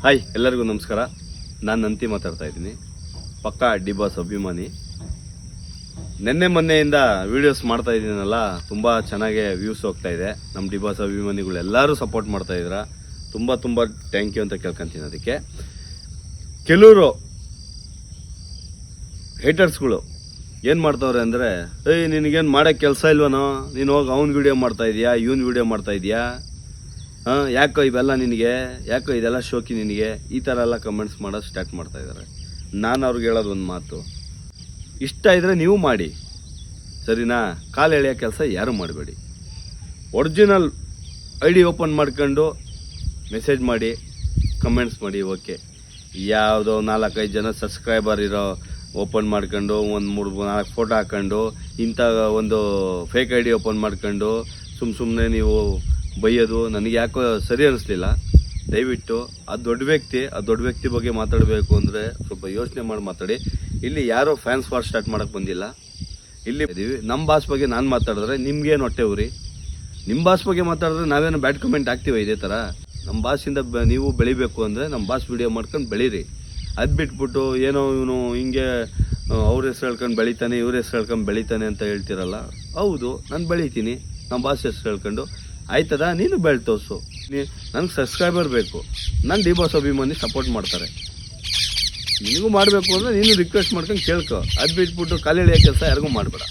Hi ಎಲ್ಲರಿಗೂ ನಮಸ್ಕಾರ. ನಾನು ನಂತಿ ಮಾತಾಡ್ತಾ ಇದ್ದೀನಿ. ಪಕ್ಕಾ ಡಿ ಬಾಸ್ ಅಭಿಮಾನಿ. ನಿನ್ನೆ ಮೊನ್ನೆಯಿಂದ ವೀಡಿಯೋಸ್ ಮಾಡ್ತಾ ಇದ್ದೀನಲ್ಲ, ತುಂಬ ಚೆನ್ನಾಗಿ ವ್ಯೂಸ್ ಹೋಗ್ತಾ ಇದೆ. ನಮ್ಮ ಡಿ ಬಾಸ್ ಅಭಿಮಾನಿಗಳು ಎಲ್ಲರೂ ಸಪೋರ್ಟ್ ಮಾಡ್ತಾ ಇದ್ದೀರಾ. ತುಂಬ ತುಂಬ ಥ್ಯಾಂಕ್ ಯು ಅಂತ ಕೇಳ್ಕೊಂತೀನಿ. ಅದಕ್ಕೆ ಕೆಲವರು ಹೇಟರ್ಸ್ಗಳು ಏನು ಮಾಡ್ತಾವ್ರೆ ಅಂದರೆ, ನಿನಗೇನು ಮಾಡೋಕ್ಕೆ ಕೆಲಸ ಇಲ್ವನೋ, ನೀನು ಹೋಗಿ ಅವ್ನ ವೀಡಿಯೋ ಮಾಡ್ತಾ ಇದೀಯಾ, ಇವನ್ ವೀಡಿಯೋ ಮಾಡ್ತಾ ಇದೀಯಾ, ಯಾಕೋ ಇವೆಲ್ಲ ನಿನಗೆ, ಯಾಕೋ ಇದೆಲ್ಲ ಶೋಕಿ ನಿನಗೆ, ಈ ಥರ ಎಲ್ಲ ಕಮೆಂಟ್ಸ್ ಮಾಡೋದು ಸ್ಟಾರ್ಟ್ ಮಾಡ್ತಾ ಇದ್ದಾರೆ. ನಾನು ಅವ್ರಿಗೆ ಹೇಳೋದು ಒಂದು ಮಾತು, ಇಷ್ಟ ಇದ್ದರೆ ನೀವು ಮಾಡಿ, ಸರಿನಾ? ಕಾಲು ಎಳೆಯೋ ಕೆಲಸ ಯಾರು ಮಾಡಬೇಡಿ. ಒರಿಜಿನಲ್ ಐ ಡಿ ಓಪನ್ ಮಾಡ್ಕೊಂಡು ಮೆಸೇಜ್ ಮಾಡಿ, ಕಮೆಂಟ್ಸ್ ಮಾಡಿ, ಓಕೆ. ಯಾವುದೋ 4-5 ಜನ ಸಬ್ಸ್ಕ್ರೈಬರ್ ಇರೋ ಓಪನ್ ಮಾಡ್ಕೊಂಡು ಒಂದು 3-4 ಫೋಟೋ ಹಾಕ್ಕೊಂಡು ಇಂಥ ಒಂದು ಫೇಕ್ ಐ ಡಿ ಓಪನ್ ಮಾಡ್ಕೊಂಡು ಸುಮ್ಮನೆ ನೀವು ಬೈಯೋದು ನನಗೆ ಯಾಕೋ ಸರಿ ಅನ್ನಿಸ್ಲಿಲ್ಲ. ದಯವಿಟ್ಟು ಆ ದೊಡ್ಡ ವ್ಯಕ್ತಿ ಬಗ್ಗೆ ಮಾತಾಡಬೇಕು ಅಂದರೆ ಸ್ವಲ್ಪ ಯೋಚನೆ ಮಾಡಿ ಮಾತಾಡಿ. ಇಲ್ಲಿ ಯಾರೋ ಫ್ಯಾನ್ಸ್ ವಾರ್ ಸ್ಟಾರ್ಟ್ ಮಾಡೋಕ್ಕೆ ಬಂದಿಲ್ಲ. ಇಲ್ಲಿ ಇದೀವಿ. ನಮ್ಮ ಬಾಸ್ ಬಗ್ಗೆ ನಾನು ಮಾತಾಡಿದ್ರೆ ನಿಮ್ಗೇನು ಹೊಟ್ಟೆ ಉರಿ? ನಿಮ್ಮ ಬಾಸ್ ಬಗ್ಗೆ ಮಾತಾಡಿದ್ರೆ ನಾವೇನು ಬ್ಯಾಡ್ ಕಮೆಂಟ್ ಆಗ್ತೀವ? ಇದೇ ಥರ ನಮ್ಮ ಬಾಸಿಂದ ನೀವು ಬೆಳಿಬೇಕು ಅಂದರೆ ನಮ್ಮ ಬಾಸ್ ವಿಡಿಯೋ ಮಾಡ್ಕೊಂಡು ಬೆಳೀರಿ. ಅದು ಬಿಟ್ಬಿಟ್ಟು ಏನೋ ಇವನು ಹಿಂಗೆ ಅವ್ರ ಹೆಸ್ರು ಹೇಳ್ಕೊಂಡು ಬೆಳಿತಾನೆ, ಇವ್ರ ಹೆಸ್ರು ಹೇಳ್ಕೊಂಡು ಬೆಳಿತಾನೆ ಅಂತ ಹೇಳ್ತಿರಲ್ಲ. ಹೌದು, ನಾನು ಬೆಳಿತೀನಿ ನಮ್ಮ ಬಾಸ್ ಹೆಸ್ರು ಹೇಳ್ಕೊಂಡು. ಆಯ್ತದ? ನೀನು ಬೆಳೆ ತೋರಿಸು. ನನಗೆ ಸಬ್ಸ್ಕ್ರೈಬರ್ ಬೇಕು, ನಾನು ಡಿ ಬಾಸ್ ಅಭಿಮಾನಿ ಸಪೋರ್ಟ್ ಮಾಡ್ತಾರೆ. ನಿನಗೂ ಮಾಡಬೇಕು ಅಂದರೆ ನೀನು ರಿಕ್ವೆಸ್ಟ್ ಮಾಡ್ಕೊಂಡು ಕೇಳ್ಕೊ. ಅದು ಬಿಟ್ಬಿಟ್ಟು ಕಾಲು ಎಳೆಯೋ ಕೆಲಸ ಯಾರಿಗೂ ಮಾಡಬೇಡ.